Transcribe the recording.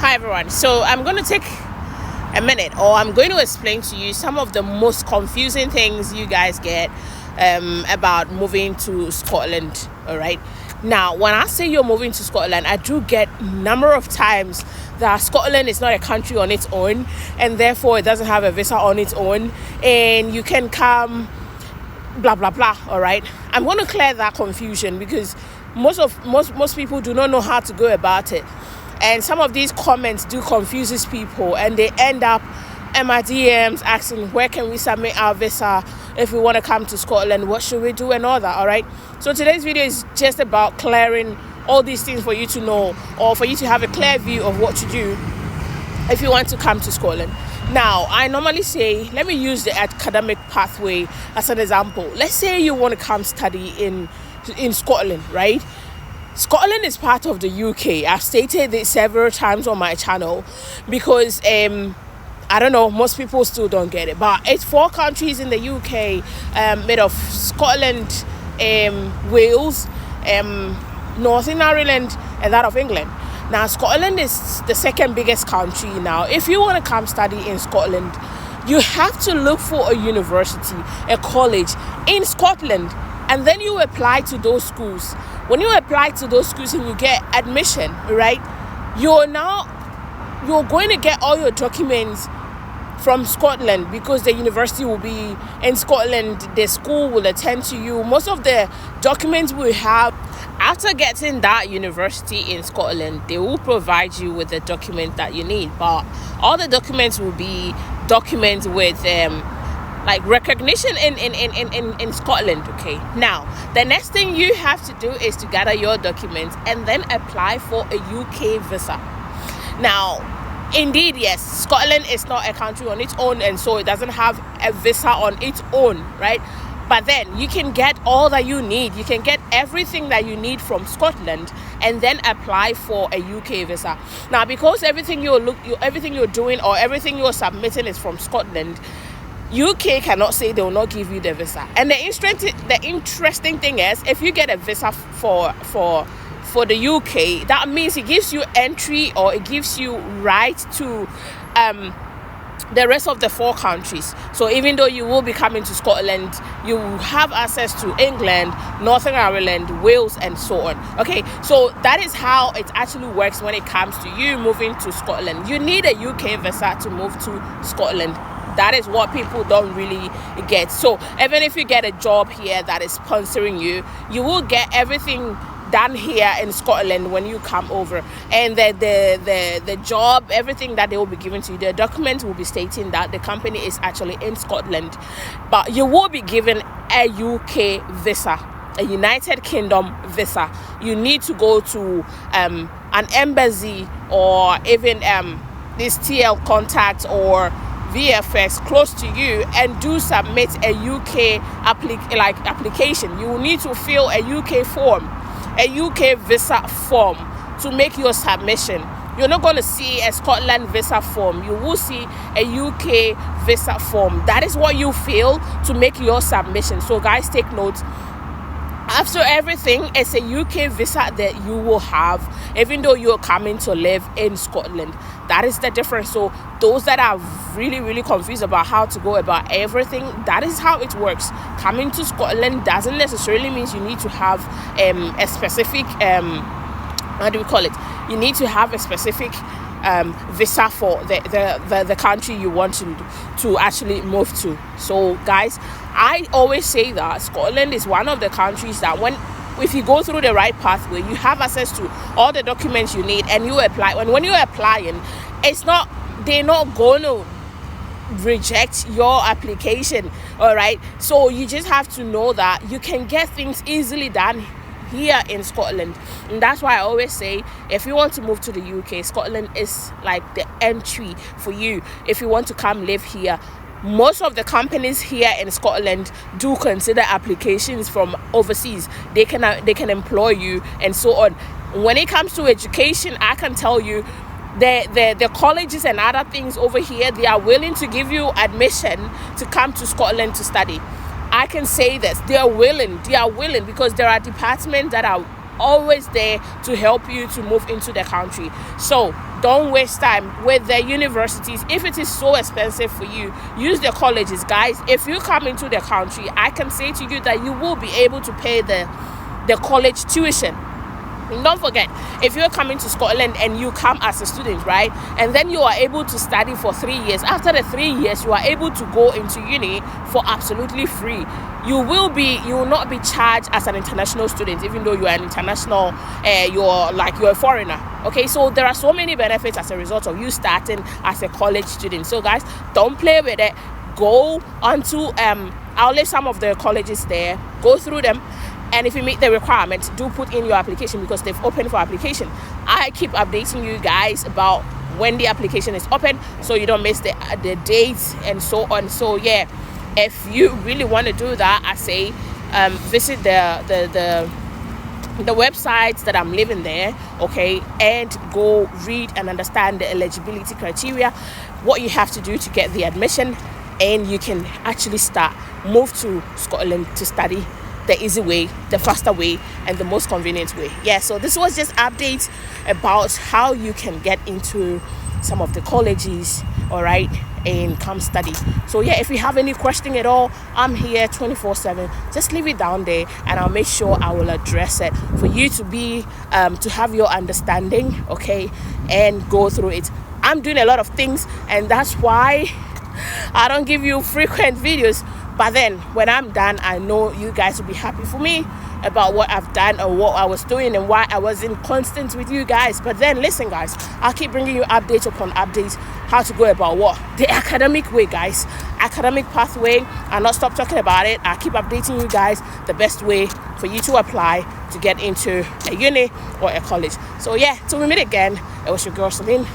Hi everyone. So I'm going to take a minute, or I'm going to explain to you some of the most confusing things you guys get about moving to Scotland. All right. Now, when I say you're moving to Scotland, I do get a number of times that Scotland is not a country on its own, and therefore it doesn't have a visa on its own, and you can come blah blah blah. All right. I'm going to clear that confusion because most people do not know how to go about it. And some of these comments do confuses people, and they end up in my DMs asking, where can we submit our visa if we want to come to Scotland? What should we do and all that, all right? So today's video is just about clearing all these things for you to know, or for you to have a clear view of what to do if you want to come to Scotland. Now, I normally say, let me use the academic pathway as an example. Let's say you want to come study in Scotland, right? Scotland is part of the UK. I've stated this several times on my channel because I don't know, most people still don't get it, but it's 4 countries in the UK made of Scotland, Wales, Northern Ireland, and that of England. Now, Scotland is the second biggest country. Now, if you want to come study in Scotland, you have to look for a university, a college in Scotland, and then you apply to those schools. When you apply to those schools and you get admission, right, you're going to get all your documents from Scotland because the university will be in Scotland. The school will attend to you. Most of the documents we have, after getting that university in Scotland, they will provide you with the document that you need. But all the documents will be documents with like recognition in Scotland. Okay, now the next thing you have to do is to gather your documents and then apply for a UK visa. Now, indeed, yes, Scotland is not a country on its own, and so it doesn't have a visa on its own, right? But then you can get all that you need. You can get everything that you need from Scotland and then apply for a UK visa. Now, because everything you're doing or everything you're submitting is from Scotland, UK cannot say they will not give you the visa. And the interesting thing is, if you get a visa for the UK, that means it gives you entry, or it gives you right to the rest of the 4 countries. So even though you will be coming to Scotland, you will have access to England, Northern Ireland, Wales, and so on. Okay, so that is how it actually works when it comes to you moving to Scotland. You need a UK visa to move to Scotland. That is what people don't really get. So even if you get a job here that is sponsoring you, you will get everything done here in Scotland when you come over. And the job, everything that they will be giving to you, the document will be stating that the company is actually in Scotland. But you will be given a UK visa, a United Kingdom visa. You need to go to an embassy, or even this TL contact or VFS close to you, and do submit a UK application. You will need to fill a UK form, a UK visa form, to make your submission. You're not going to see a Scotland visa form. You will see a UK visa form. That is what you fill to make your submission. So guys, take note. After everything, it's a UK visa that you will have, even though you're coming to live in Scotland. That is the difference. So those that are really confused about how to go about everything, that is how it works. Coming to Scotland doesn't necessarily mean you need to have a specific how do we call it? You need to have a specific visa for the country you want to actually move to. So guys, I always say that Scotland is one of the countries that if you go through the right pathway, you have access to all the documents you need, and you apply. When you're applying, they're not going to reject your application, all right? So you just have to know that you can get things easily done here in Scotland. And that's why I always say, if you want to move to the UK, Scotland is like the entry for you. If you want to come live here, most of the companies here in Scotland do consider applications from overseas. They can employ you and so on. When it comes to education, I can tell you the colleges and other things over here, they are willing to give you admission to come to Scotland to study. I can say this, they are willing because there are departments that are always there to help you to move into the country. So don't waste time with the universities. If it is so expensive for you, use the colleges, guys. If you come into the country, I can say to you that you will be able to pay the college tuition. And don't forget, if you're coming to Scotland and you come as a student, right, and then you are able to study for 3 years, after the 3 years you are able to go into uni for absolutely free. You will not be charged as an international student, even though you are an international, you're a foreigner. Okay, so there are so many benefits as a result of you starting as a college student. So guys, don't play with it. Go onto I'll leave some of the colleges there, go through them, and if you meet the requirements, do put in your application, because they've opened for application. I keep updating you guys about when the application is open, so you don't miss the dates and so on. So yeah, if you really want to do that, I say visit the websites that I'm leaving there, okay, and go read and understand the eligibility criteria, what you have to do to get the admission, and you can actually move to Scotland to study the easy way, the faster way, and the most convenient way. Yeah, so this was just updates about how you can get into some of the colleges, all right, and come study. So yeah, if you have any question at all, I'm here 24/7. Just leave it down there and I'll make sure I will address it for you to be to have your understanding, okay, and go through it. I'm doing a lot of things, and that's why I don't give you frequent videos. But then when I'm done, I know you guys will be happy for me about what I've done or what I was doing and why I was in constant with you guys. But then listen, guys, I'll keep bringing you updates upon updates, how to go about what? The academic way, guys. Academic pathway. I'll not stop talking about it. I'll keep updating you guys the best way for you to apply to get into a uni or a college. So yeah, till we meet again, it was your girl Celine.